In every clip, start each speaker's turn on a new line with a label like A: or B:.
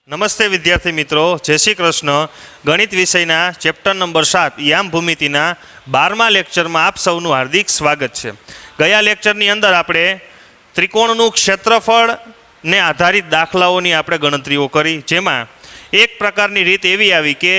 A: નમસ્તે વિદ્યાર્થી મિત્રો, જય શ્રી કૃષ્ણ. ગણિત વિષયના ચેપ્ટર નંબર 7 યામ ભૂમિતિના 12મા લેક્ચરમાં આપ સૌનું હાર્દિક સ્વાગત છે. ગયા લેક્ચરની અંદર આપણે ત્રિકોણનું ક્ષેત્રફળને આધારિત દાખલાઓની આપણે ગણતરીઓ કરી, જેમાં એક પ્રકારની રીત એવી આવી કે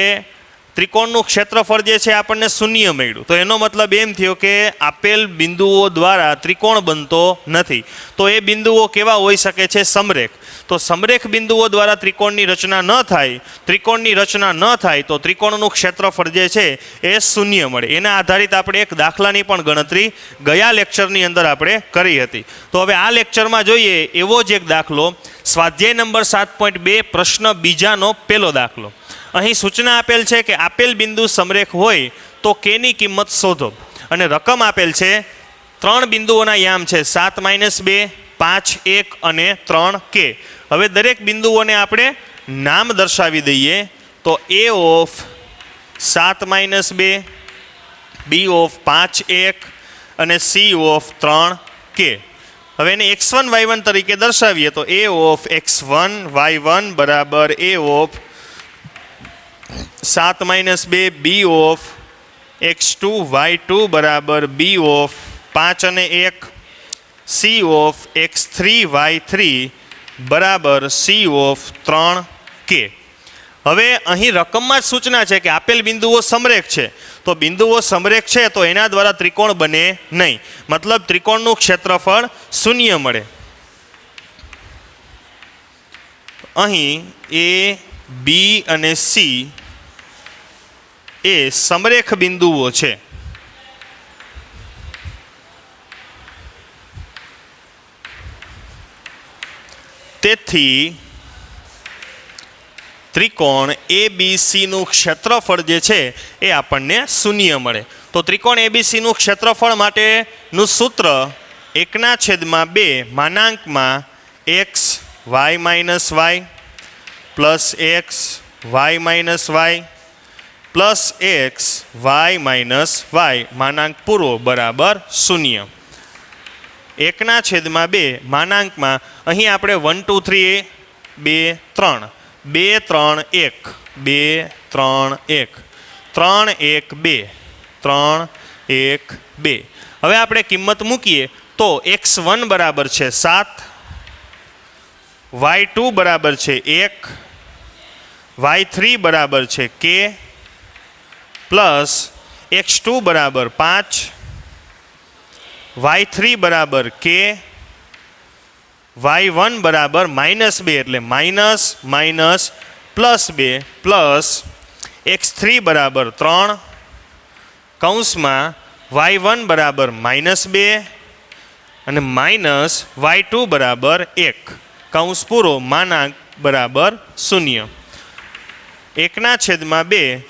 A: ત્રિકોણનું ક્ષેત્રફળ જે છે આપણને શૂન્ય મળ્યું. તો એનો મતલબ એમ થયો કે આપેલ બિંદુઓ દ્વારા ત્રિકોણ બનતો નથી. તો એ બિંદુઓ કેવા હોઈ શકે છે? સમરેખ. તો સમરેખ બિંદુઓ દ્વારા ત્રિકોણની રચના ન થાય, ત્રિકોણની રચના ન થાય તો ત્રિકોણનું ક્ષેત્રફળ જે છે એ શૂન્ય મળે. એના આધારિત આપણે એક દાખલાની પણ ગણતરી ગયા લેક્ચરની અંદર આપણે કરી હતી. તો હવે આ લેક્ચરમાં જોઈએ એવો જ એક દાખલો, સ્વાધ્યાય નંબર 7.2 પ્રશ્ન બીજાનો પહેલો દાખલો. અહીં સૂચના આપેલ છે કે આપેલ બિંદુ સમરેખ હોય તો કેની કિંમત શોધો, અને રકમ આપેલ છે. 3 બિંદુઓના યામ છે 7 - 2, 5, 1 અને 3 કે. હવે દરેક બિંદુઓને આપણે નામ દર્શાવી દઈએ. તો A ઓફ 7 - 2, B ઓફ 5, 1 અને C ઓફ 3 કે. હવે એને x1 y1 તરીકે દર્શાવીએ તો A ઓફ x1 y1 બરાબર A of 7 - 2, B of x2 y2 બરાબર B ઓફ 5 અને 1, C ઓફ x3 y3 બરાબર C ઓફ 3 કે. હવે અહીં રકમમાં જ સૂચના છે કે આપેલ બિંદુઓ સમરેખ છે. તો બિંદુઓ સમરેખ છે તો એના દ્વારા ત્રિકોણ બને નહીં, મતલબ ત્રિકોણનું ક્ષેત્રફળ શૂન્ય મળે. અહીં A, B અને C એ સમરેખ બિંદુઓ છે. તેથી ત્રિકોણ ABC નું ક્ષેત્રફળ જે છે એ આપણને શૂન્ય મળે. તો ત્રિકોણ ABC નું ક્ષેત્રફળ માટેનું સૂત્ર 1/2 માનાંકમાં x y minus y plus x y minus y plus x y minus y માનાંક પૂરો બરાબર 0. 1/2 માનાંકમાં અહીં આપણે 1 2 3 2 3 2 3 1 2 3 1 3 1 2 3 1 2. હવે આપણે કિંમત મૂકીએ તો x1 બરાબર છે 7, y2 બરાબર છે 1, y3 બરાબર છે k પ્લસ x2 બરાબર 5, y3 બરાબર k, y1 બરાબર -2 એટલે માઇનસ માઇનસ +2 પ્લસ x3 બરાબર 3 કૌંસમાં y1 બરાબર -2 અને માઇનસ y2 બરાબર 1 કૌંસ પૂરો માનાંક બરાબર 0. 1/2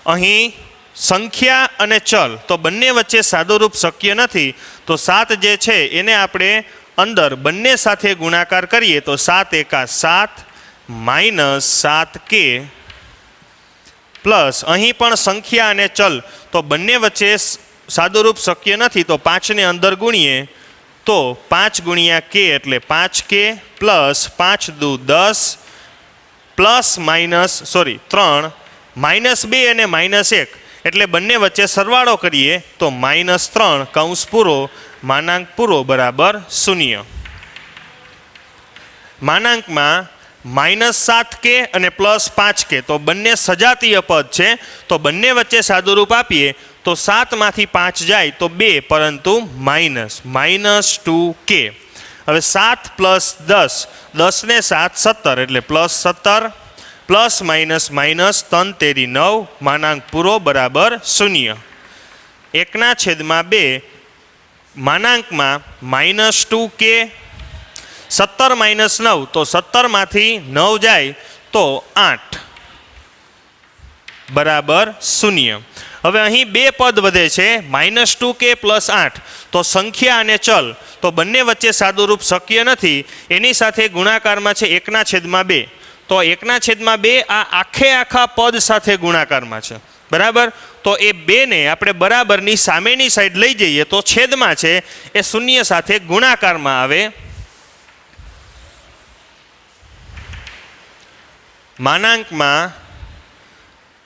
A: અહીં સંખ્યા અને ચલ તો બંને વચ્ચે સાદુરૂપ શક્ય નથી. તો 7 જે છે એને આપણે અંદર બંને સાથે ગુણાકાર કરીએ તો 7 એકા 7 માઇનસ 7k પ્લસ અહીં પણ સંખ્યા અને ચલ તો બંને વચ્ચે સાદુરૂપ શક્ય નથી. તો 5ને અંદર ગુણીએ તો 5 ગુણ્યા k એટલે 5k પ્લસ 5 દુ 10 પ્લસ માઇનસ 3 -2 અને -1 એટલે બંને વચ્ચે સરવાળો કરીએ તો -3 કૌંસ પૂરો માનાંક પૂરો બરાબર 0. માનાંકમાં -7k અને +5k તો બંને સજાતીય પદ છે. તો બંને વચ્ચે સાદુરૂપ આપીએ તો 7 માંથી 5 જાય તો 2 પરંતુ -2k. હવે 7 + 10, 10 ને 7 17 એટલે +17 પ્લસ માઇનસ માઇનસ 3 તેરી 9 માનાંક પૂરો બરાબર 0. 1/2 માનાંકમાં -2k, 17 - 9 તો 17 માંથી 9 જાય તો 8 બરાબર 0. હવે અહીં બે પદ વધે છે -2k + 8. તો સંખ્યા અને ચલ તો બંને વચ્ચે સાદુરૂપ શક્ય નથી, એની સાથે ગુણાકારમાં છે 1/2. તો 1/2 આ આખા પદ સાથે ગુણાકારમાં છે, બરાબર. તો એ 2ને આપણે બરાબરની સામેની સાઈડ લઈ જઈએ તો છેદમાં છે એ 0 સાથે ગુણાકારમાં આવે. માનાંકમાં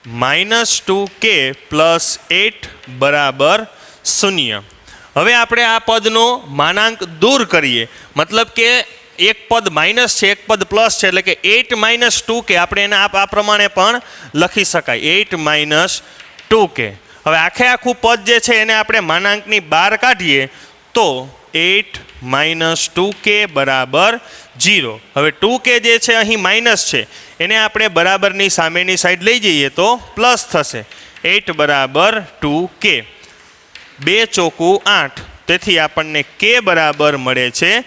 A: -2k + 8 બરાબર 0. હવે આપણે આ પદનો માનાંક દૂર કરીએ, મતલબ કે એક પદ માઇનસ છે એક પદ પ્લસ છે, એટલે કે 8 - 2k આપણે એને આ પ્રમાણે પણ લખી શકાય, 8 - 2k. હવે આખું પદ જે છે એને આપણે માનાંકની બહાર કાઢીએ તો 8 - 2k બરાબર 0. હવે 2k જે છે અહીં માઇનસ છે એને આપણે બરાબરની સામેની સાઈડ લઈ જઈએ તો પ્લસ થશે, 8 બરાબર 2k. 2 ચોકું 8, તેથી આપણને k બરાબર મળે છે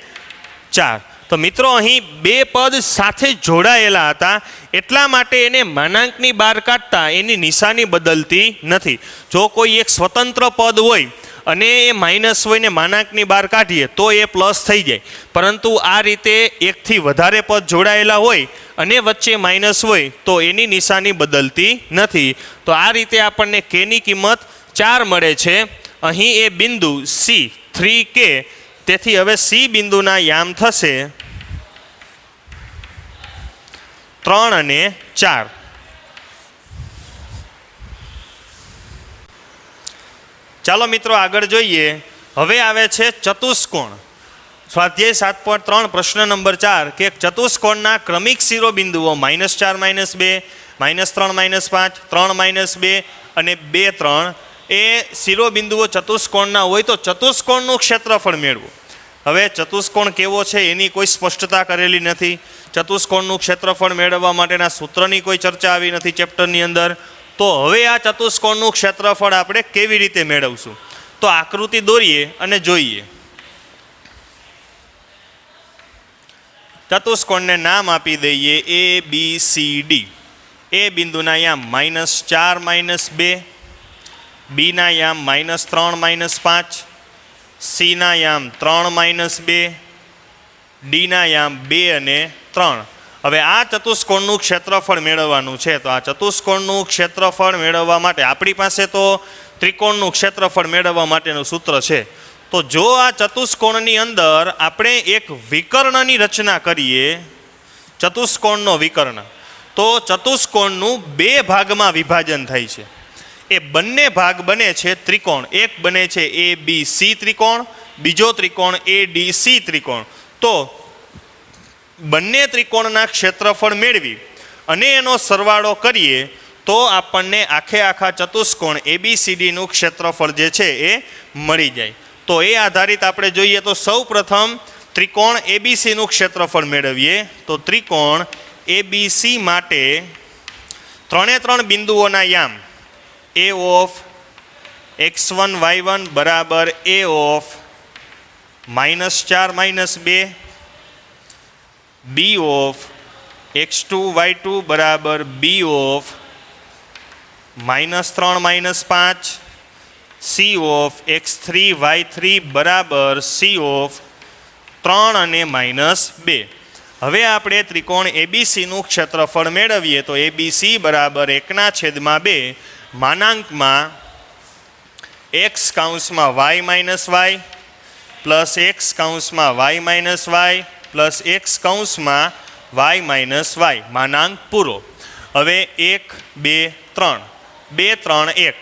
A: 4. તો મિત્રો અહીં બે પદ સાથે જોડાયેલા હતા એટલા માટે એને માનાંકની બહાર કાઢતા એની નિશાની બદલતી નથી. જો કોઈ એક સ્વતંત્ર પદ હોય અને એ માઇનસ હોય ને માનાંકની બહાર કાઢીએ તો એ પ્લસ થઈ જાય, પરંતુ આ રીતે એકથી વધારે પદ જોડાયેલા હોય અને વચ્ચે માઇનસ હોય તો એની નિશાની બદલતી નથી. તો આ રીતે આપણને કેની કિંમત 4 મળે છે. અહીં એ બિંદુ સી 3k, તેથી હવે સી બિંદુના યામ થશે 3 અને 4. ચાલો મિત્રો આગળ જોઈએ. હવે આવે છે ચતુષ્કોણ. સ્વાધ્યાય 7.3 પ્રશ્ન નંબર 4 કે ચતુષ્કોણના ક્રમિક શિરોબિંદુઓ -4 - 2, -3 - 5, 3 - 2 અને 2 3 એ શિરોબિંદુઓ ચતુષ્કોણના હોય તો ચતુષ્કોણનું ક્ષેત્રફળ મેળવો. હવે ચતુષ્કોણ કેવો છે એની કોઈ સ્પષ્ટતા કરેલી નથી. ચતુષ્કોણનું ક્ષેત્રફળ મેળવવા માટેના સૂત્રની કોઈ ચર્ચા આવી નથી ચેપ્ટરની અંદર. તો હવે આ ચતુષ્કોણનું ક્ષેત્રફળ આપણે કેવી રીતે મેળવશું? તો આકૃતિ દોરીએ અને જોઈએ. ચતુષ્કોણને નામ આપી દઈએ ABCD. એ બિંદુના યામ -4 - 2, બીના યામ -3 - 5, સીના યામ 3 - 2, ડીના યામ 2 અને 3. હવે આ ચતુષ્કોણનું ક્ષેત્રફળ મેળવવાનું છે. તો આ ચતુષ્કોણનું ક્ષેત્રફળ મેળવવા માટે આપણી પાસે તો ત્રિકોણનું ક્ષેત્રફળ મેળવવા માટેનું સૂત્ર છે. તો જો આ ચતુષ્કોણની અંદર આપણે એક વિકર્ણની રચના કરીએ, ચતુષ્કોણનો વિકર્ણ, તો ચતુષ્કોણનું 2 ભાગમાં વિભાજન થાય છે. એ બંને ભાગ બને છે ત્રિકોણ. એક બને છે ABC ત્રિકોણ, બીજો ત્રિકોણ ADC ત્રિકોણ. તો બંને ત્રિકોણના ક્ષેત્રફળ મેળવી અને એનો સરવાળો કરીએ તો આપણને આખા ચતુષ્કોણ ABCDનું ક્ષેત્રફળ જે છે એ મળી જાય. તો એ આધારિત આપણે જોઈએ તો સૌ પ્રથમ ત્રિકોણ ABCનું ક્ષેત્રફળ મેળવીએ. તો ત્રિકોણ ABC માટે 3 બિંદુઓના યામ A of x1 y1 બરાબર A of -4 - 2, B of x2 y2 બરાબર B of -3 - 5, C of x3 y3 બરાબર C of 3 અને -2. હવે આપણે ત્રિકોણ ABCનું ક્ષેત્રફળ મેળવીએ તો ABC બરાબર 1/2 માનાંકમાં x કૌંસમાં y પ્લસ x કૌંસમાં y પ્લસ x કૌંસમાં y માનાંક પૂરો. હવે 1 2 3, 2 3 1,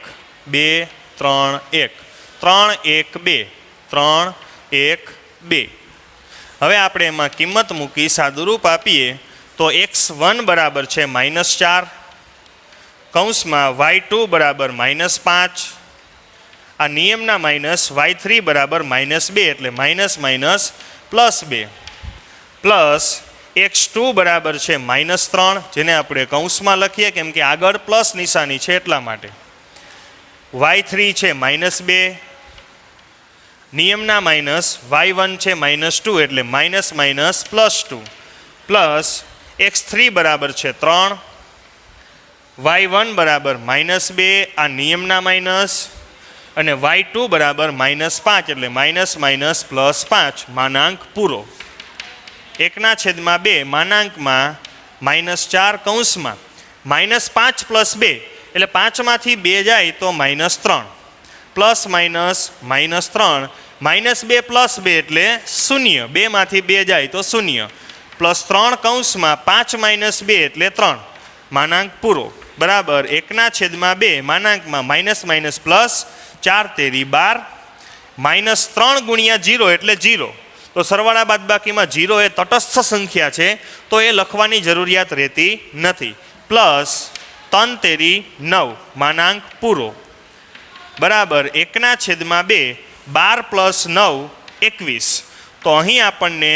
A: 2 3 1, 3 1 2, 3 1 2. હવે આપણે એમાં કિંમત મૂકી સાદુરૂપ આપીએ તો x1 બરાબર છે -4, કૌંસમાં y2 બરાબર -5, આ નિયમના માઇનસ y3 બરાબર -2 એટલે -2 પ્લસ x2 બરાબર છે -3, જેને આપણે કૌંસમાં લખીએ કેમ કે આગળ પ્લસ નિશાની છે એટલા માટે. y3 છે -2, નિયમના માઇનસ y1 છે -2 એટલે -2 પ્લસ x3 બરાબર છે 3, y1 બરાબર -2 આ નિયમના માઇનસ અને y2 બરાબર -5 એટલે -5 માનાંક પૂરો. 1/2 માનાંકમાં -4 કૌંસમાં -5 + 2 એટલે 5માંથી 2 જાય તો -3 પ્લસ -3 -2 + 2 એટલે 0, 2માંથી 2 જાય તો 0 પ્લસ 3 કૌંસમાં 5 માઇનસ 2 એટલે 3 માનાંક પૂરો બરાબર 1/2 માનાંકમાં માઇનસ માઇનસ પ્લસ 4 તેરી 12 માઇનસ 3 ગુણ્યા 0 એટલે 0. તો સરવાળા બાદબાકીમાં 0 એ તટસ્થ સંખ્યા છે તો એ લખવાની જરૂરિયાત રહેતી નથી. પ્લસ 3 તેરી 9 માનાંક પૂરો બરાબર 1/2 12 પ્લસ 9 21. તો અહીં આપણને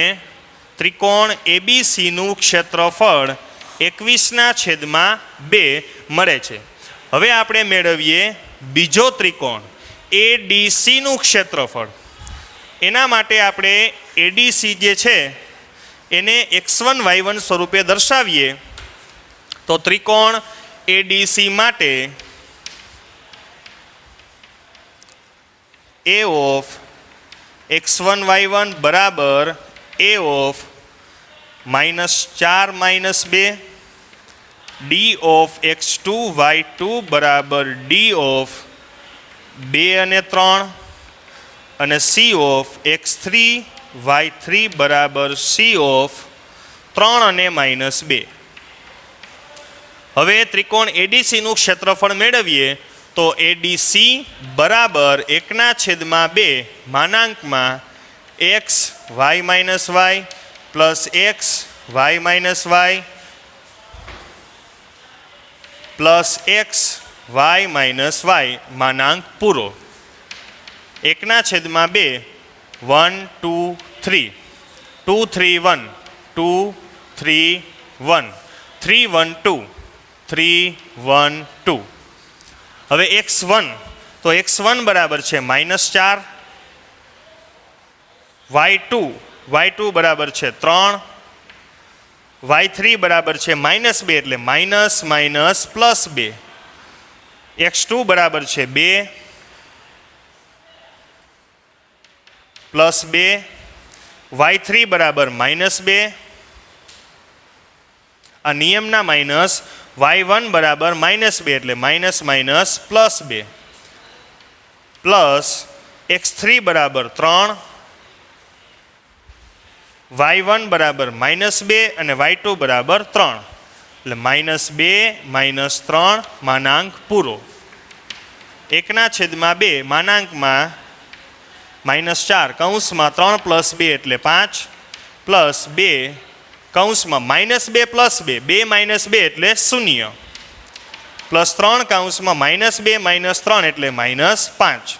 A: ત્રિકોણ એબીસીનું ક્ષેત્રફળ 21/2 મળે છે. હવે આપણે મેળવીએ બીજો ત્રિકોણ એડીસીનું ક્ષેત્રફળ. એના માટે આપણે એડીસી જે છે એને x1 y1 સ્વરૂપે દર્શાવીએ. તો ત્રિકોણ એડીસી માટે a ઓફ x1 y1 બરાબર a of -4 - 2 d of x2 y2 બરાબર d ઓફ 2 અને 3 અને c ઓફ x3 y3 બરાબર c ઓફ 3 અને -2. હવે ત્રિકોણ એડીસીનું ક્ષેત્રફળ મેળવીએ તો એડીસી બરાબર 1/2 માનાંકમાં x y minus y plus x y minus y plus x y minus y માનાંક પૂરો 1/2 1 2 3 2 3 1 2 3 1 3 1 2 3 1 2. હવે x1 તો x1 બરાબર છે -4 y2 બરાબર છે 3 y3 બરાબર છે -2 એટલે માઇનસ માઇનસ પ્લસ 2 x2 બરાબર છે 2 પ્લસ 2 y3 બરાબર -2 આ નિયમના માઇનસ y1 બરાબર -2 એટલે minus minus plus 2 plus x3 બરાબર 3 y1 બરાબર -2 અને y2 બરાબર 3 એટલે -2 -3 માનાંક પૂરો 1/2 માનાંકમાં -4 કૌંસમાં 3 + 2 એટલે 5 પ્લસ 2 કૌંસમાં -2 + 2 2 - 2 એટલે 0 પ્લસ 3 કૌંસમાં -2 -3 એટલે -5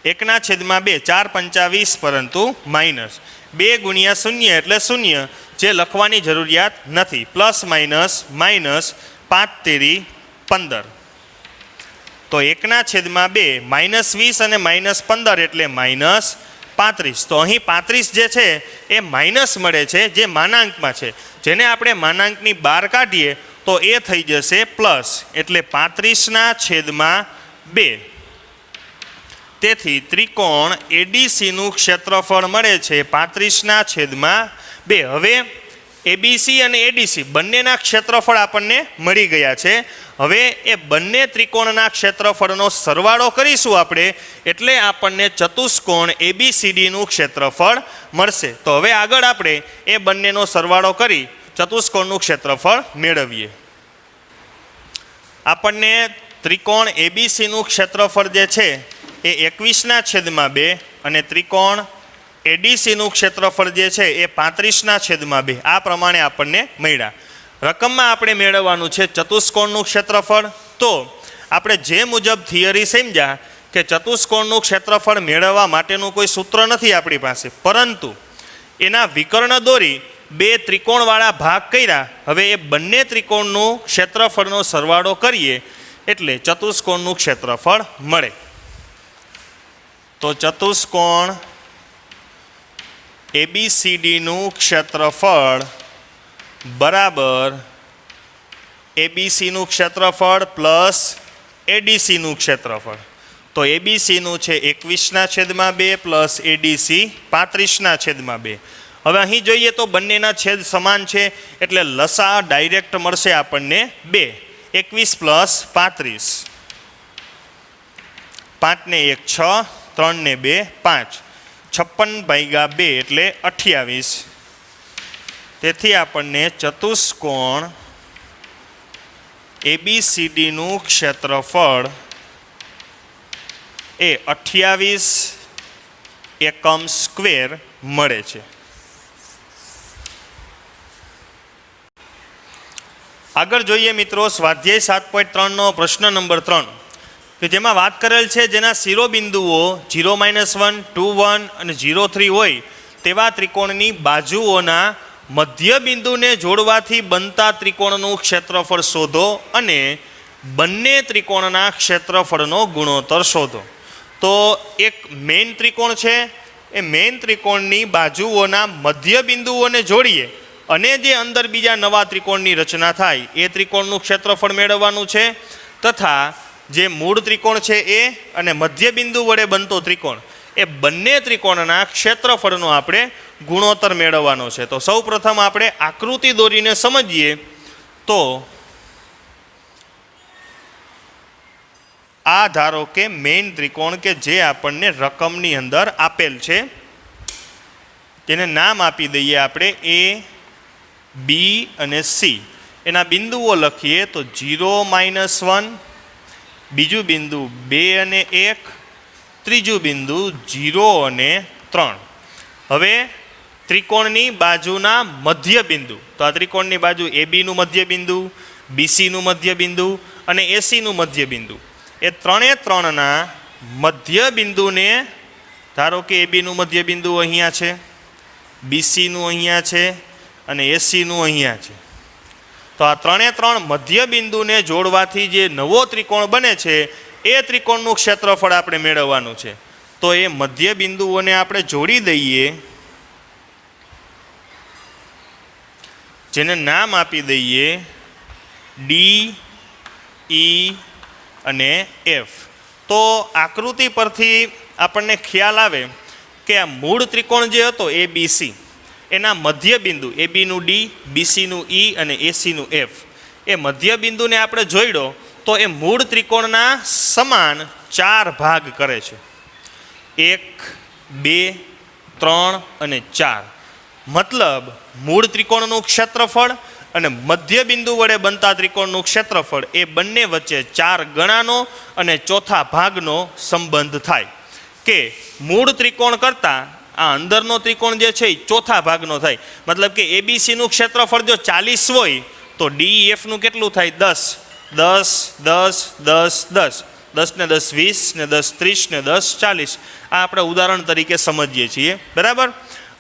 A: 1/2 4 × 20 પરંતુ માઇનસ 2 × 0 એટલે 0 જે લખવાની જરૂરિયાત નથી પ્લસ માઇનસ માઇનસ 5 તેરી 15. તો 1/2 -20 અને -15 એટલે -35. તો અહીં 35 જે છે એ માઇનસ મળે છે જે માનાંકમાં છે જેને આપણે માનાંકની બહાર કાઢીએ તો એ થઈ જશે પ્લસ એટલે 35/2. તેથી ત્રિકોણ એડીસીનું ક્ષેત્રફળ મળે છે 35/2. હવે એબીસી અને એડીસી બંનેના ક્ષેત્રફળ આપણને મળી ગયા છે. હવે એ બંને ત્રિકોણના ક્ષેત્રફળનો સરવાળો કરીશું આપણે એટલે આપણને ચતુષ્કોણ એબીસીડીનું ક્ષેત્રફળ મળશે. તો હવે આગળ આપણે એ બંનેનો સરવાળો કરી ચતુષ્કોણનું ક્ષેત્રફળ મેળવીએ. આપણને ત્રિકોણ એબીસીનું ક્ષેત્રફળ જે છે એ 21/2 અને ત્રિકોણ એડીસીનું ક્ષેત્રફળ જે છે એ 35/2 આ પ્રમાણે આપણને મળ્યા. રકમમાં આપણે મેળવવાનું છે ચતુષ્કોણનું ક્ષેત્રફળ. તો આપણે જે મુજબ થિયરી સમજ્યા કે ચતુષ્કોણનું ક્ષેત્રફળ મેળવવા માટેનું કોઈ સૂત્ર નથી આપણી પાસે, પરંતુ એના વિકર્ણ દોરી બે ત્રિકોણવાળા ભાગ કર્યા. હવે એ બંને ત્રિકોણનું ક્ષેત્રફળનો સરવાળો કરીએ એટલે ચતુષ્કોણનું ક્ષેત્રફળ મળે. તો ચતુષ્કોણ એબીસીડીનું ક્ષેત્રફળ બરાબર એબીસીનું ક્ષેત્રફળ પ્લસ એડીસીનું ક્ષેત્રફળ. તો એબીસીનું છે 21/2 પ્લસ એડીસી 35/2. હવે અહીં જોઈએ તો બંનેના છેદ સમાન છે એટલે લસા ડાયરેક્ટ મળશે આપણને 2. 21 + 35 5 ને 1 6 3 ને 2 5 56/2 એટલે 28 તેથી આપણને ચતુષ્કોણ ABCDનું ક્ષેત્રફળ એ 28 એકમ સ્ક્વેર મળે છે. આગળ જોઈએ મિત્રો સ્વાધ્યાય 7.3નો પ્રશ્ન નંબર 3 કે જેમાં વાત કરેલ છે જેના શિરોબિંદુઓ 0-1, 2-1 અને 0-3 હોય તેવા ત્રિકોણની બાજુઓના મધ્યબિંદુને જોડવાથી બનતા ત્રિકોણનું ક્ષેત્રફળ શોધો અને બંને ત્રિકોણના ક્ષેત્રફળનો ગુણોત્તર શોધો. તો એક મેઇન ત્રિકોણ છે, એ મેઇન ત્રિકોણની બાજુઓના મધ્યબિંદુઓને જોડીએ અને જે અંદર બીજા નવા ત્રિકોણની રચના થાય એ ત્રિકોણનું ક્ષેત્રફળ મેળવવાનું છે, તથા જે મૂળ ત્રિકોણ છે એ અને મધ્યબિંદુ વડે બનતો ત્રિકોણ એ બંને ત્રિકોણના ક્ષેત્રફળનો આપણે ગુણોત્તર મેળવવાનો છે. તો સૌ પ્રથમ આપણે આકૃતિ દોરીને સમજીએ. તો આ ધારો કે મેઇન ત્રિકોણ કે જે આપણને રકમની અંદર આપેલ છે, તેને નામ આપી દઈએ આપણે A, B અને C. એના બિંદુઓ લખીએ તો 0-1, બીજું બિંદુ 2 અને 1, ત્રીજું બિંદુ 0 અને 3. હવે ત્રિકોણની બાજુના મધ્યબિંદુ, તો આ ત્રિકોણની બાજુ ABનું મધ્યબિંદુ, BCનું મધ્યબિંદુ અને ACનું મધ્યબિંદુ, એ ત્રણે ત્રણના મધ્યબિંદુને ધારો કે ABનું મધ્યબિંદુ અહીંયા છે, BCનું અહીંયા છે અને ACનું અહીંયા છે. તો આ ત્રણે ત્રણ મધ્યબિંદુને જોડવાથી જે નવો ત્રિકોણ બને છે એ ત્રિકોણનું ક્ષેત્રફળ આપણે મેળવવાનું છે. તો એ મધ્યબિંદુઓને આપણે જોડી દઈએ, જેને નામ આપી દઈએ D, E અને F. તો આકૃતિ પરથી આપણને ખ્યાલ આવે કે આ મૂળ ત્રિકોણ જે હતો ABC, એના મધ્યબિંદુ ABનું D, BCનું E અને ACનું F, એ મધ્યબિંદુને આપણે જોડ્યો તો એ મૂળ ત્રિકોણના સમાન 4 ભાગ કરે છે. 1, 2, 3 અને 4. મતલબ મૂળ ત્રિકોણનું ક્ષેત્રફળ અને મધ્યબિંદુ વડે બનતા ત્રિકોણનું ક્ષેત્રફળ એ બંને વચ્ચે 4 ગણાનો અને ચોથા ભાગનો સંબંધ થાય. કે મૂળ ત્રિકોણ કરતાં આ અંદરનો ત્રિકોણ જે છે એ ચોથા ભાગનો થાય. મતલબ કે ABCનું ક્ષેત્રફળ જો 40 હોય તો DEFનું કેટલું થાય? 10. 10, 10, 10, 10. 10 ને 10 20 ને 10 30 ને 10 40. આ આપણે ઉદાહરણ તરીકે સમજીએ છીએ, બરાબર.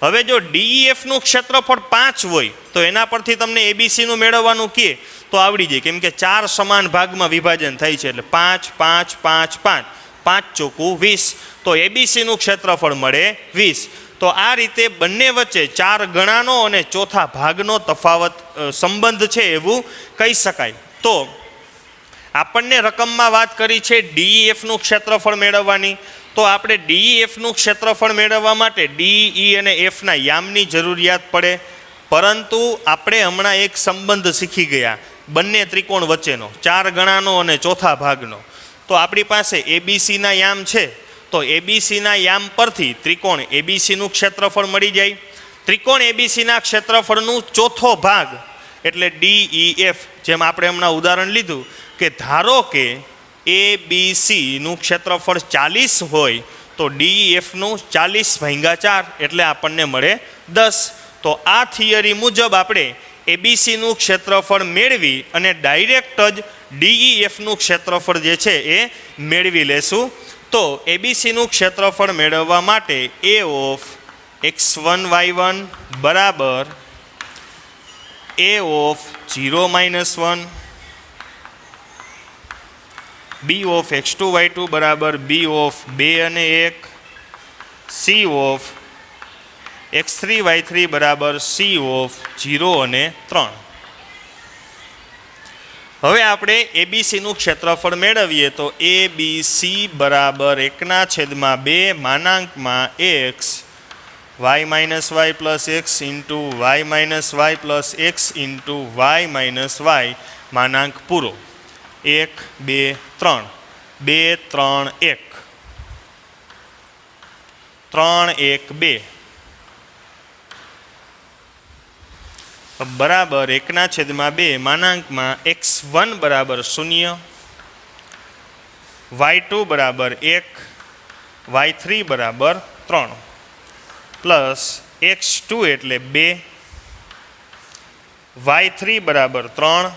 A: હવે જો DEFનું ક્ષેત્રફળ 5 હોય તો એના પરથી તમને ABCનું મેળવવાનું કહે તો આવડી જાય, કેમ કે 4 સમાન ભાગમાં વિભાજન થાય છે. એટલે 5, 5, 5, 5, 5 ચોકું 20. તો ABCનું ક્ષેત્રફળ મળે 20. તો આ રીતે બંને વચ્ચે 4 ગણાનો અને ચોથા ભાગનો તફાવત સંબંધ છે એવું કહી શકાય. તો આપણને રકમમાં વાત કરી છે DEFનું ક્ષેત્રફળ મેળવવાની. તો આપણે DEFનું ક્ષેત્રફળ મેળવવા માટે D, E અને Fના યામની જરૂરિયાત પડે. પરંતુ આપણે હમણાં એક સંબંધ શીખી ગયા બંને ત્રિકોણ વચ્ચેનો, 4 ગણાનો અને ચોથા ભાગનો. તો આપણી પાસે ABCના યામ છે, તો ABCના યામ પરથી ત્રિકોણ ABCનું ક્ષેત્રફળ મળી જાય. ત્રિકોણ ABCના ક્ષેત્રફળનું ચોથો ભાગ એટલે DEF, જેમ આપણે હમણાં ઉદાહરણ લીધું કે ધારો કે ABCનું ક્ષેત્રફળ 40 હોય તો DEFનું 40/4 એટલે આપણને મળે 10. તો આ થિયરી મુજબ આપણે ABCનું ક્ષેત્રફળ મેળવી અને ડાયરેક્ટ જ DEFનું ક્ષેત્રફળ જે છે એ મેળવી લેશું. તો ABCનું ક્ષેત્રફળ મેળવવા માટે A ઓફ x1 y1 બરાબર A of 0-1, B of x2 y2 બરાબર B ઓફ 2 અને 1, C ઓફ x3 y3 બરાબર C ઓફ 0 અને 3. હવે આપણે ABCનું ક્ષેત્રફળ મેળવીએ તો ABC બરાબર 1/2 માનાંકમાં x y minus y plus x into y minus y plus x into y minus y માનાંક પૂરો. 1, 2, 3, 2, 3, 1, 3, 1, 2. બરાબર 1/2 માનાંકમાં x1 બરાબર 0, y2 બરાબર 1, y3 બરાબર 3 પ્લસ x2 એટલે 2, y3 બરાબર 3,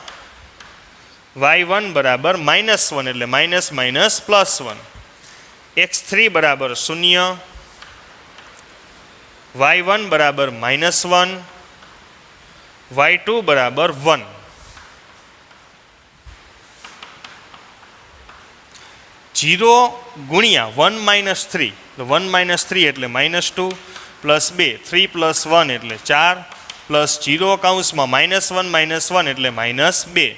A: y1 બરાબર -1 એટલે માઇનસ માઇનસ +1, x3 બરાબર 0, y1 બરાબર -1, y2 બરાબર 1. जीरो गुणिया 1 - 3 तो 1 - 3 એટલે -2 + 2 3 + 1 એટલે 4 પ્લસ 0 કૌંસમાં -1 - 1 એટલે -2.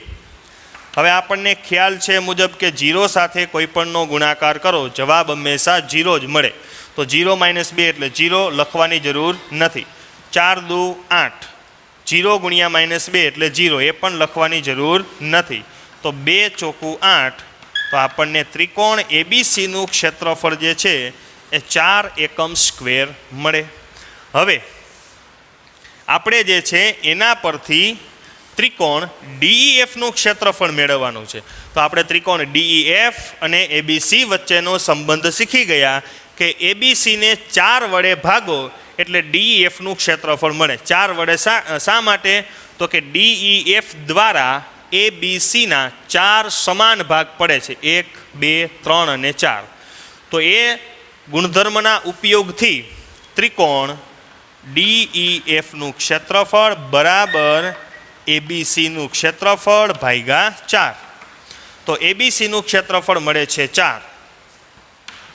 A: હવે આપણને ખ્યાલ છે મુજબ કે 0 સાથે કોઈપણનો ગુણાકાર કરો જવાબ હંમેશા 0 જ મળે. તો 0 - 2 એટલે 0 લખવાની જરૂર નથી. 4 × 2 = 8. 0 ગુણ્યા -2 એટલે 0 એ પણ લખવાની જરૂર નથી. તો 2 × 4 = 8. તો આપણને ત્રિકોણ એબીસીનું ક્ષેત્રફળ જે છે એ 4 એકમ સ્ક્વેર મળે. હવે આપણે જે છે એના પરથી ત્રિકોણ ડીઈએફનું ક્ષેત્રફળ મેળવવાનું છે. તો આપણે ત્રિકોણ ડીઈએફ અને એબીસી વચ્ચેનો સંબંધ શીખી ગયા કે એબીસીને 4 વડે ભાગો એટલે ડીઈએફનું ક્ષેત્રફળ મળે. 4 વડે શા માટે? તો કે ડીઈએફ દ્વારા એબીસીના 4 સમાન ભાગ પડે છે, 1, 2, 3 અને 4. તો એ ગુણધર્મના ઉપયોગથી ત્રિકોણ ડીઈએફનું ક્ષેત્રફળ બરાબર એબીસીનું ક્ષેત્રફળ ભાગ્યા 4. તો એબીસીનું ક્ષેત્રફળ મળે છે 4.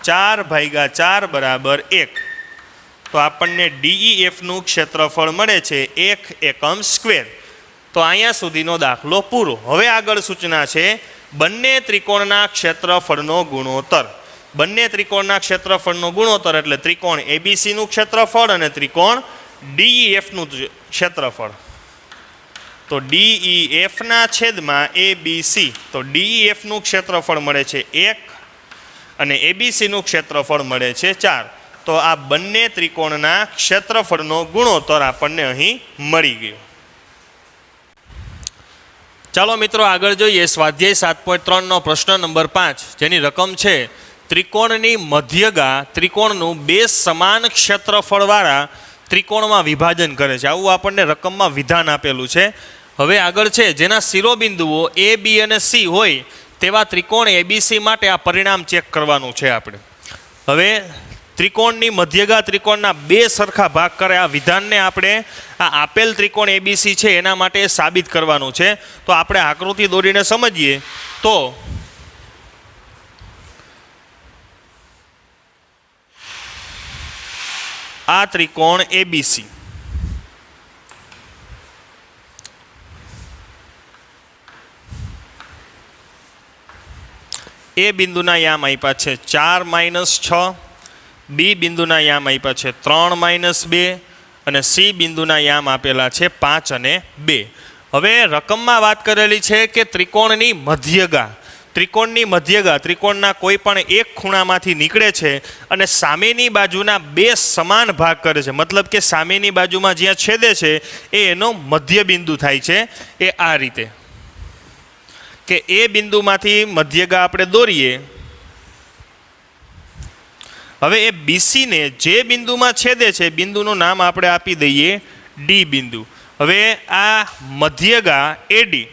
A: 4 ભાગ્યા 4 બરાબર 1. તો આપણને ડીઈએફનું ક્ષેત્રફળ મળે છે 1 એકમ સ્ક્વેર. તો અહીંયા સુધીનો દાખલો પૂરો. હવે આગળ સૂચના છે બંને ત્રિકોણના ક્ષેત્રફળનો ગુણોત્તર. બંને ત્રિકોણના ક્ષેત્રફળનો ગુણોત્તર એટલે ત્રિકોણ એબીસીનું ક્ષેત્રફળ અને ત્રિકોણ ડીઈએફનું ક્ષેત્રફળ. તો ડીઈએફના છેદમાં એબીસી. તો ડીઈએફનું ક્ષેત્રફળ મળે છે 1 અને એબીસીનું ક્ષેત્રફળ મળે છે 4. તો આ બંને ત્રિકોણના ક્ષેત્રફળનો ગુણોત્તર આપણને અહીં મળી ગયો. ચાલો મિત્રો આગળ જોઈએ સ્વાધ્યાય 7.3નો પ્રશ્ન નંબર 5, જેની રકમ છે ત્રિકોણની મધ્યગા ત્રિકોણનું 2 સમાન ક્ષેત્રફળવાળા ત્રિકોણમાં વિભાજન કરે છે. આવું આપણને રકમમાં વિધાન આપેલું છે. હવે આગળ છે જેના શિરોબિંદુઓ એ, બી અને સી હોય તેવા ત્રિકોણ એબીસી માટે આ પરિણામ ચેક કરવાનું છે આપણે. હવે ત્રિકોણની મધ્યગા ત્રિકોણના 2 સરખા ભાગ કરે આ વિધાનને આપણે આ આપેલ ત્રિકોણ એબીસી છે એના માટે સાબિત કરવાનું છે. તો આપણે આકૃતિ દોરીને સમજીએ તો આ ત્રિકોણ એબીસી એ બિંદુના યામ આપ્યા છે 4 - 6, બી બિંદુના યામ આપ્યા છે 3 - 2 અને સી બિંદુના યામ આપેલા છે 5 અને 2. હવે રકમમાં વાત કરેલી છે કે ત્રિકોણની મધ્યગા. ત્રિકોણની મધ્યગા ત્રિકોણના કોઈ પણ એક ખૂણામાંથી નીકળે છે અને સામેની બાજુના 2 સમાન ભાગ કરે છે. મતલબ કે સામેની બાજુમાં જ્યાં છેદે છે એ એનો મધ્ય બિંદુ થાય છે. એ આ રીતે કે એ બિંદુમાંથી મધ્યગા આપણે દોરીએ. હવે એ બીસીને જે બિંદુમાં છેદે છે બિંદુનું નામ આપણે આપી દઈએ ડી બિંદુ. હવે આ મધ્યગા એડી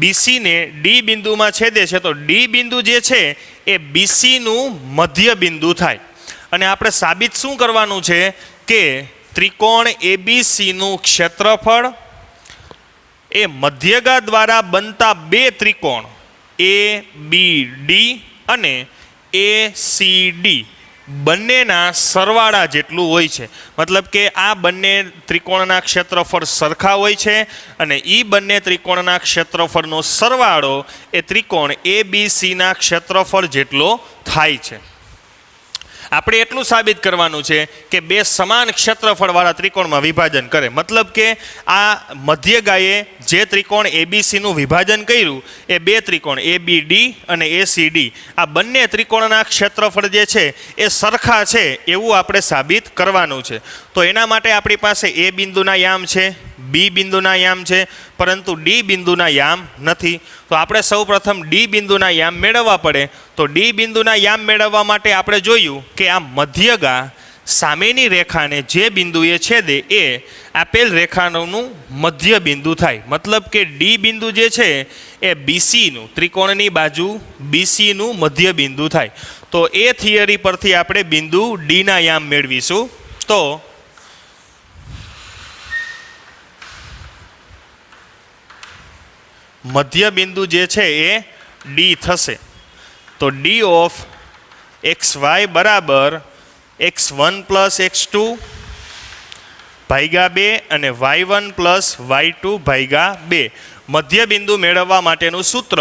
A: બીસીને ડી બિંદુમાં છેદે છે તો ડી બિંદુ જે છે એ બીસીનું મધ્ય બિંદુ થાય. અને આપણે સાબિત શું કરવાનું છે કે ત્રિકોણ એબીસીનું ક્ષેત્રફળ એ મધ્યગા દ્વારા બનતા 2 ત્રિકોણ એ બી ડી અને ACD બંનેના સરવાળા જેટલું હોય છે. મતલબ કે આ બંને ત્રિકોણના ક્ષેત્રફળ સરખા હોય છે અને એ બંને ત્રિકોણના ક્ષેત્રફળનો સરવાળો એ ત્રિકોણ ABCના ક્ષેત્રફળ જેટલો થાય છે. આપણે એટલું સાબિત કરવાનું છે કે 2 સમાન ક્ષેત્રફળવાળા ત્રિકોણમાં વિભાજન કરે. મતલબ કે આ મધ્યગાએ જે ત્રિકોણ એબીસીનું વિભાજન કર્યું એ 2 ત્રિકોણ ABD અને ACD આ બંને ત્રિકોણના ક્ષેત્રફળ જે છે એ સરખા છે એવું આપણે સાબિત કરવાનું છે. તો એના માટે આપણી પાસે એ બિંદુના યામ છે, બી બિંદુના યામ છે, પરંતુ ડી બિંદુના યામ નથી. તો આપણે સૌપ્રથમ ડી બિંદુના યામ મેળવવા પડે. તો ડી બિંદુના યામ મેળવવા માટે આપણે જોયું કે આ મધ્યગા સામેની રેખાને જે બિંદુએ છેદે એ આપેલ રેખાનું મધ્ય બિંદુ થાય. મતલબ કે ડી બિંદુ જે છે એ બીસીનું, ત્રિકોણની બાજુ બીસીનું મધ્ય બિંદુ થાય. તો એ થિયરી પરથી આપણે બિંદુ ડીના યામ મેળવીશું. તો મધ્ય બિંદુ જે છે એ ડી થશે. તો ડી ઓફ એક્સ વાય બરાબર x1 પ્લસ x2 ભાગ્યા 2 અને y1 પ્લસ y2 ભાગ્યા 2. મધ્ય બિંદુ મેળવવા માટેનું સૂત્ર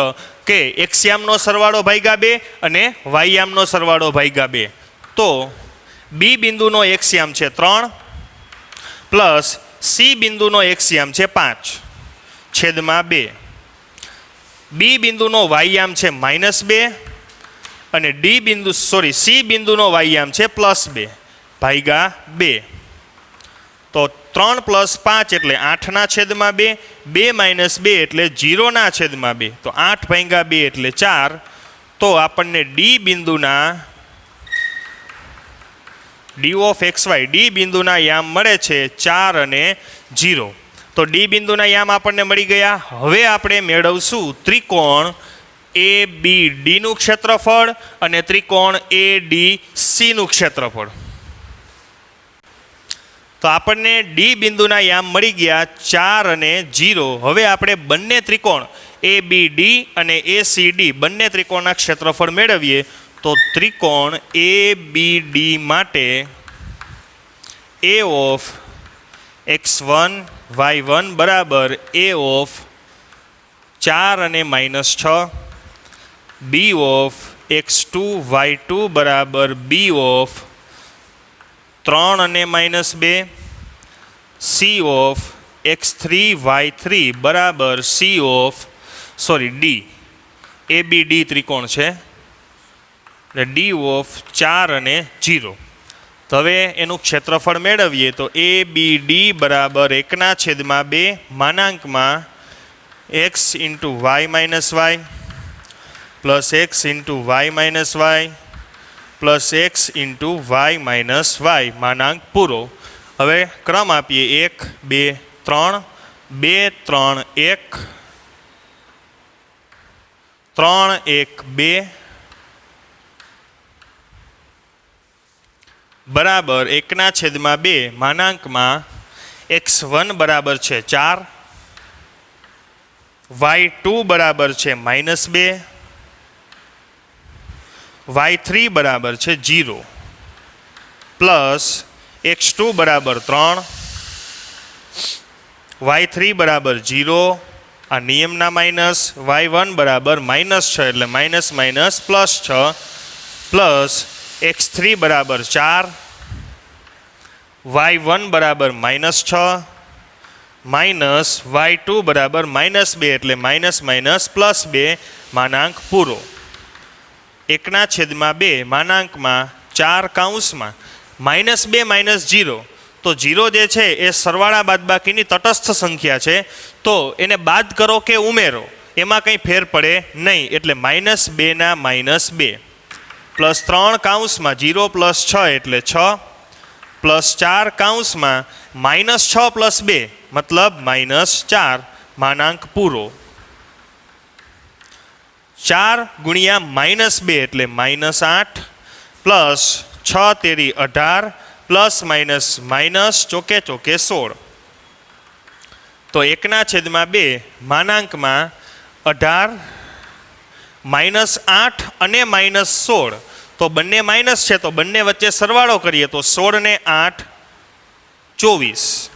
A: કે x યામનો સરવાળો ભાગ્યા 2 અને y યામનો સરવાળો ભાગ્યા 2. તો બી બિંદુનો x યામ છે 3 પ્લસ સી બિંદુનો x યામ છે 5 છેદમાં 2. બી બિંદુનો y યામ છે -2 અને સી બિંદુનો y યામ છે +2 ભાગ્યા 2. તો 3 + 5 એટલે 8ના છેદમાં 2, 2 - 2 એટલે 0ના છેદમાં 2. તો 8 ભાગ્યા 2 એટલે 4. તો આપણને ડી બિંદુના D of X Y D બિંદુના યામ મળે છે 4 અને 0. તો ડી બિંદુના યામ આપણને મળી ગયા. હવે આપણે મેળવશું ત્રિકોણ એ બી ડીનું ક્ષેત્રફળ અને ત્રિકોણ એ ડી સીનું ક્ષેત્રફળ. તો આપણને ડી બિંદુના યામ મળી ગયા 4 અને 0. હવે આપણે બંને ત્રિકોણ એ બી ડી અને એ સી ડી બંને ત્રિકોણના ક્ષેત્રફળ મેળવીએ. તો ત્રિકોણ એ બી ડી માટે એ ઓફ x1 y1 બરાબર એ ઓફ 4 અને -6, બી ઓફ x2 y2 બરાબર બી ઓફ 3 અને -2, સી ઓફ x3 y3 બરાબર C of D A B D ત્રિકોણ છે ડી ઓફ 4 અને 0. તો હવે એનું ક્ષેત્રફળ મેળવીએ. તો એ બી ડી બરાબર 1/2 માનાંકમાં x × y - y plus x × y - y plus x × y - y માનાંક પૂરો. હવે ક્રમ આપીએ 1 2 3 2 3 1 3 1 2 બરાબર 1/2 માનાંકમાં x1 બરાબર છે 4, y2 બરાબર છે -2, y3 બરાબર છે 0 પ્લસ x2 બરાબર 3, y3 બરાબર 0 આ નિયમના માઇનસ, y1 બરાબર -6 એટલે +6 પ્લસ x3 બરાબર 4, y1 બરાબર -6 માઇનસ y2 બરાબર -2 એટલે +2 માનાંક પૂરો. 1/2 માનાંકમાં 4 કૌંસમાં -2 - 0. તો 0 જે છે એ સરવાળા બાદબાકીની તટસ્થ સંખ્યા છે. તો એને બાદ કરો કે ઉમેરો એમાં કંઈ ફેર પડે નહીં. એટલે -2 ના -2 પ્લસ 3 કૌંસમાં 0 + 6 એટલે 6 પ્લસ 4 કૌંસમાં -6 + 2 મતલબ -4 માનાંક પૂરો. 4 × -2 એટલે -8 પ્લસ 6 તેરી 18 પ્લસ માઇનસ ચોકે 16. તો 1/2 માનાંકમાં 18 -8 અને -16. તો બંને માઇનસ છે તો બંને વચ્ચે સરવાળો કરીએ તો 16 ને 8 24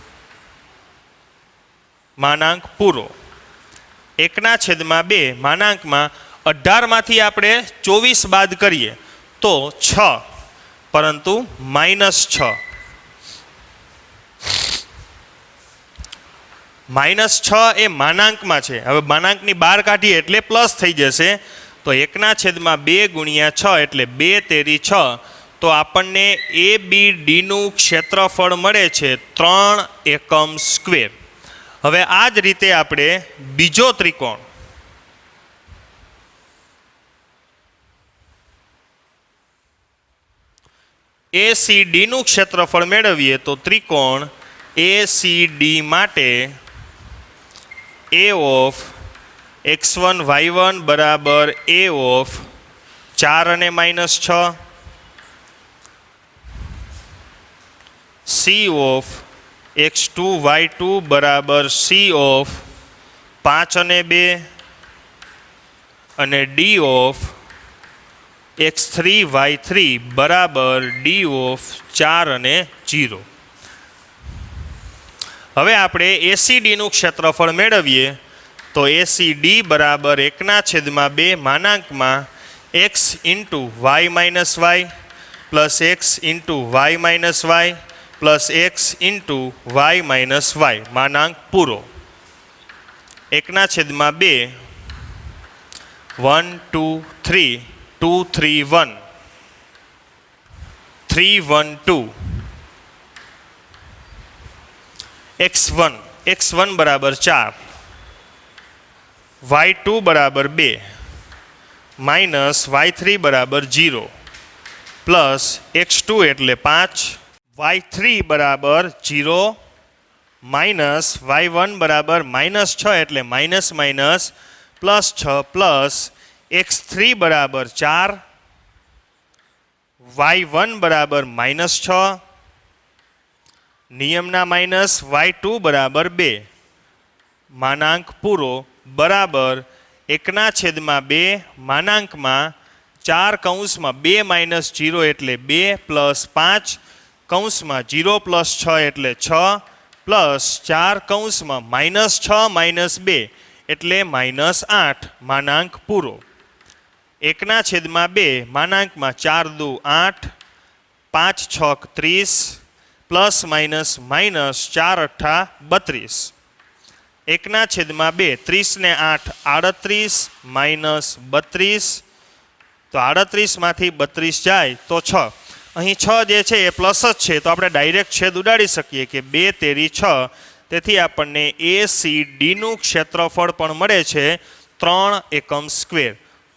A: માનાંક પૂરો. 1/2 માનાંકમાં 18માંથી આપણે 24 બાદ કરીએ તો 6 પરંતુ -6. -6 એ માનાંકમાં છે. હવે માનાંકની બહાર કાઢીએ એટલે પ્લસ થઈ જશે. તો 1/2 × 6 એટલે 2 તેરી 6. તો આપણને ABDનું ક્ષેત્રફળ મળે છે 3 એકમ સ્ક્વેર. હવે આ જ રીતે આપણે બીજો ત્રિકોણ ACDનું ક્ષેત્રફળ મેળવીએ તો ત્રિકોણ ACD માટે A ઓફ x1 y1 બરાબર A ઓફ 4 અને -6, C ઓફ x2 y2 બરાબર C ઓફ 5 અને 2 અને D ઓફ x3 y3 બરાબર D ઓફ 4 અને 0. હવે આપણે ACDનું ક્ષેત્રફળ મેળવીએ તો ACD બરાબર 1/2 માનાંકમાં x into y minus y plus x into y minus y plus x into y minus y માનાંક પૂરો 1/2 1 2 3 2 3 1 3 1 2 x1 બરાબર 4 y2 બરાબર 2 માઇનસ y3 બરાબર 0 પ્લસ x2 એટલે 5 y3 બરાબર 0 માઇનસ y1 બરાબર -6 એટલે minus minus plus 6 plus x3 બરાબર 4 y1 બરાબર -6 નિયમના માઇનસ y2 બરાબર 2 માનાંક પૂરો બરાબર 1/2 માનાંકમાં 4 કૌંસમાં 2 - 0 એટલે 2 પ્લસ 5 કૌંસમાં 0 પ્લસ 6 એટલે 6 પ્લસ 4 કૌંસમાં -6 - 2 એટલે -8 માનાંક પૂરો 1/2 માનાંકમાં 4 દુ 8 5 6 30 પ્લસ માઇનસ માઇનસ 4 અઠ્ઠા 32 1/2 30 ને 8 38 માઇનસ 32 તો 38માંથી 32 જાય તો 6. અહીં 6 જે છે એ પ્લસ જ છે તો આપણે ડાયરેક્ટ છેદ ઉડાડી શકીએ કે 2 તેરી 6. તેથી આપણને ACDનું ક્ષેત્રફળ પણ મળે છે 3 એકમ સ્ક્વેર.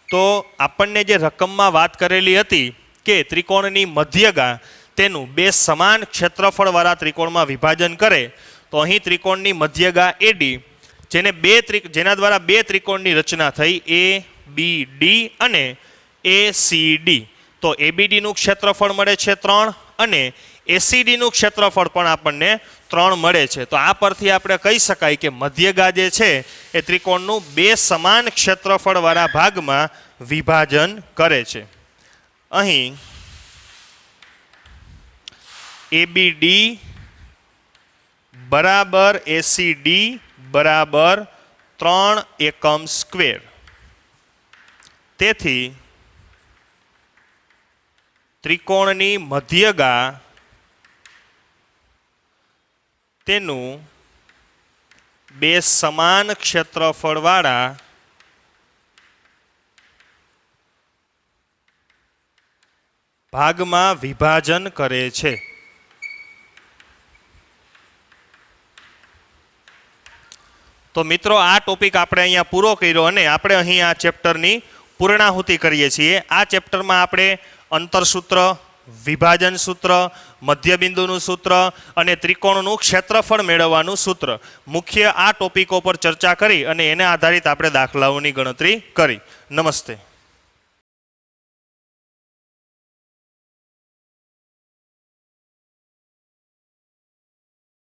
A: તો આપણને જે રકમમાં વાત કરેલી હતી કે ત્રિકોણની મધ્યગા તેનું બે સમાન ક્ષેત્રફળવાળા ત્રિકોણમાં વિભાજન કરે તો અહીં ત્રિકોણની મધ્યગા AD જેના દ્વારા બે ત્રિકોણની રચના થઈ ABD અને ACD. તો ABDનું ક્ષેત્રફળ મળે છે 3 અને ACDનું ક્ષેત્રફળ પણ આપણને 3 મળે છે. તો આ પરથી આપણે કહી શકાય કે મધ્યગા જે છે એ ત્રિકોણનું બે સમાન ક્ષેત્રફળવાળા ભાગમાં વિભાજન કરે છે. અહીં ABD બરાબર ACD બરાબર 3 એકમ સ્ક્વેર. તેથી ત્રિકોણની મધ્યગા તેનું બે સમાન ક્ષેત્રફળવાળા ભાગમાં વિભાજન કરે છે. તો મિત્રો આ ટોપિક આપણે અહીંયા પૂરો કર્યો અને આપણે અહીં આ ચેપ્ટરની પૂર્ણાહુતિ કરીએ છીએ. આ ચેપ્ટરમાં આપણે અંતરસૂત્ર, વિભાજન સૂત્ર, મધ્યબિંદુનું સૂત્ર અને ત્રિકોણનું ક્ષેત્રફળ મેળવવાનું સૂત્ર મુખ્ય આ ટોપિકો પર ચર્ચા કરી અને એને આધારિત આપણે દાખલાઓની ગણતરી કરી. નમસ્તે.